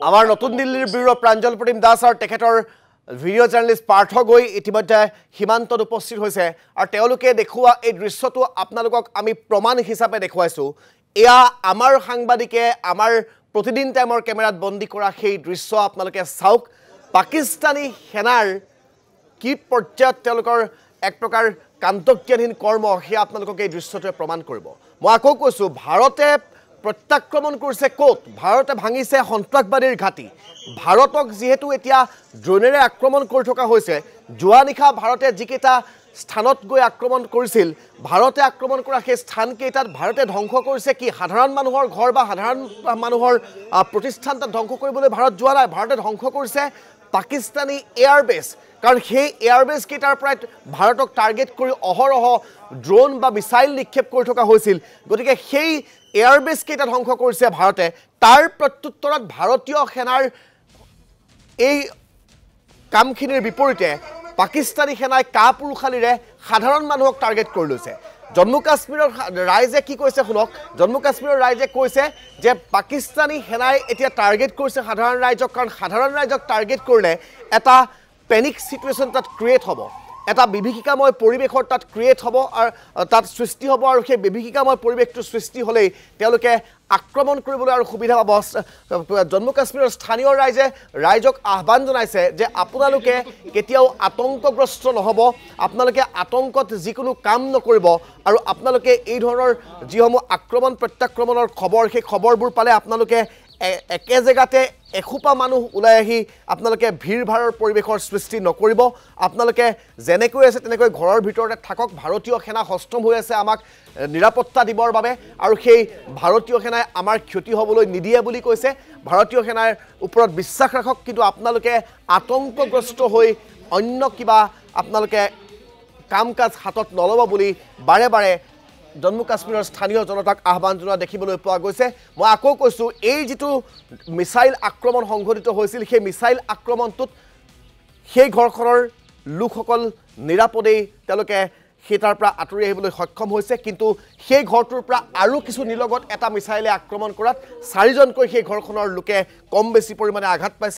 আমাৰ নতুন দিল্লীৰ ব্যুৰ প্ৰাঞ্জল প্ৰতিম দাস আৰু তেখেতৰ ভিডিঅ' জাৰ্নেলিষ্ট পাৰ্থ গৈ ইতিমধ্যে সীমান্তত উপস্থিত হৈছে আৰু তেওঁলোকে দেখুওৱা এই দৃশ্যটো আপোনালোকক আমি প্ৰমাণ হিচাপে দেখুৱাইছোঁ এয়া আমাৰ সাংবাদিকে আমাৰ প্ৰতিদিন টাইমৰ কেমেৰাত বন্দী কৰা সেই দৃশ্য আপোনালোকে চাওক পাকিস্তানী সেনাৰ কি পৰ্যায়ত তেওঁলোকৰ এক প্ৰকাৰ কান্তজ্ঞানহীন কৰ্ম সেয়া আপোনালোকক এই দৃশ্যটোৱে প্ৰমাণ কৰিব মই আকৌ কৈছোঁ ভাৰতে প্ৰত্যাক্ৰমণ কৰিছে ক'ত ভাৰতে ভাঙিছে সন্ত্ৰাসবাদীৰ ঘাটি ভাৰতক যেহেতু এতিয়া ড্ৰোনেৰে আক্ৰমণ কৰি থকা হৈছে যোৱা নিশা ভাৰতে যিকেইটা স্থানত গৈ আক্ৰমণ কৰিছিল ভাৰতে আক্ৰমণ কৰা সেই স্থানকেইটাত ভাৰতে ধ্বংস কৰিছে কি সাধাৰণ মানুহৰ ঘৰ বা সাধাৰণ মানুহৰ প্ৰতিষ্ঠান তাত ধ্বংস কৰিবলৈ ভাৰত যোৱা নাই ভাৰতে ধ্বংস কৰিছে পাকিস্তানী এয়াৰবেছ কাৰণ সেই এয়াৰবেছ কেইটাৰ পৰা ভাৰতক টাৰ্গেট কৰি অহৰহ ড্ৰোন বা মিছাইল নিক্ষেপ কৰি থকা হৈছিল গতিকে সেই এয়াৰবেছ কেইটা ধ্বংস কৰিছে ভাৰতে তাৰ প্ৰত্যুত্তৰত ভাৰতীয় সেনাৰ এই কামখিনিৰ বিপৰীতে পাকিস্তানী সেনাই কাপুৰুষালীৰে সাধাৰণ মানুহক টাৰ্গেট কৰি লৈছে জম্মু কাশ্মীৰৰ ৰাইজে কি কৈছে শুনক জম্মু কাশ্মীৰৰ ৰাইজে কৈছে যে পাকিস্তানী সেনাই এতিয়া টাৰ্গেট কৰিছে সাধাৰণ ৰাইজক কাৰণ সাধাৰণ ৰাইজক টাৰ্গেট কৰিলে এটা পেনিক সিচুৱেশ্যন তাত ক্ৰিয়েট হ'ব এটা বিভীষিকাময় পৰিৱেশৰ তাত ক্ৰিয়েট হ'ব আৰু তাত সৃষ্টি হ'ব আৰু সেই বিভীষিকাময় পৰিৱেশটো সৃষ্টি হ'লেই তেওঁলোকে আক্ৰমণ কৰিবলৈ আৰু সুবিধা পাব জম্মু কাশ্মীৰৰ স্থানীয় ৰাইজক আহ্বান জনাইছে যে আপোনালোকে কেতিয়াও আতংকগ্ৰস্ত নহ'ব আপোনালোকে আতংকত যিকোনো কাম নকৰিব আৰু আপোনালোকে এই ধৰণৰ যিসমূহ আক্ৰমণ প্ৰত্যাক্ৰমণৰ খবৰ সেই খবৰবোৰ পালে আপোনালোকে একে জেগাতে এখোপা মানুহ ওলাই আহি আপোনালোকে ভিৰ ভাৰৰ পৰিৱেশৰ সৃষ্টি নকৰিব আপোনালোকে যেনেকৈ আছে তেনেকৈ ঘৰৰ ভিতৰতে থাকক ভাৰতীয় সেনা সষ্টম হৈ আছে আমাক নিৰাপত্তা দিবৰ বাবে আৰু সেই ভাৰতীয় সেনাই আমাৰ ক্ষতি হ'বলৈ নিদিয়ে বুলি কৈছে ভাৰতীয় সেনাৰ ওপৰত বিশ্বাস ৰাখক কিন্তু আপোনালোকে আতংকগ্ৰস্ত হৈ অন্য কিবা আপোনালোকে কাম কাজ হাতত নল'ব বুলি বাৰে বাৰে জম্মু কাশ্মীৰৰ স্থানীয় জনতাক আহ্বান জনোৱা দেখিবলৈ পোৱা গৈছে মই আকৌ কৈছোঁ এই যিটো মিছাইল আক্ৰমণ সংঘটিত হৈছিল সেই মিছাইল আক্ৰমণটোত সেই ঘৰখনৰ লোকসকল নিৰাপদেই তেওঁলোকে সেই তাৰ পৰা আঁতৰি আহিবলৈ সক্ষম হৈছে কিন্তু সেই ঘৰটোৰ পৰা আৰু কিছু নিলগত এটা মিছাইলে আক্ৰমণ কৰাত 4জনকৈ সেই ঘৰখনৰ লোকে কম বেছি পৰিমাণে আঘাত পাইছে